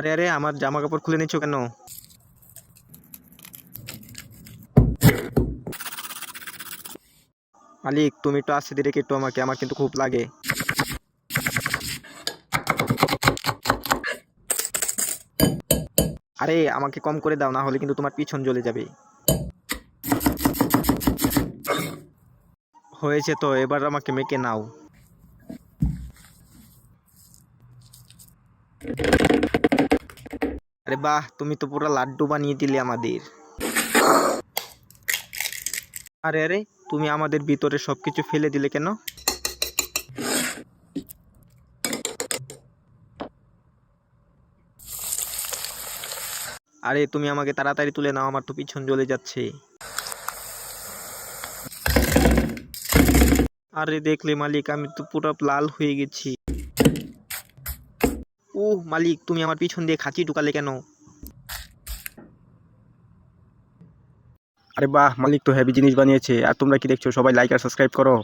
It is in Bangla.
আরে আরে, আমার জামা কাপড় খুলে নিচ্ছ কেন? মালিক, তুমি একটু আস্তে ধীরে একটু আমাকে, আমার কিন্তু খুব লাগে। আরে আমাকে কম করে দাও, না হলে কিন্তু তোমার পিছন জ্বলে যাবে। হয়েছে তো, এবার আমাকে মেকে নাও। আরে বাহ, তুমি তো পুরো লাড্ডু বানিয়ে দিলে আমাদের। আরে আরে, তুমি আমাদের ভিতরে সবকিছু ফেলে দিলে কেন? আরে তুমি আমাকে তাড়াতাড়ি তুলে নাও, আমার তো পিছন জ্বলে যাচ্ছে। আরে দেখলে মালিক, আমি তো পুরো লাল হয়ে গেছি। মালিক, তুমি আমার পিছন দিয়ে খাঁচি ঢুকালে কেন? আরে বাহ, মালিক তো হেভি জিনিস বানিয়েছে। আর তোমরা কি দেখছো? সবাই লাইক আর সাবস্ক্রাইব করো।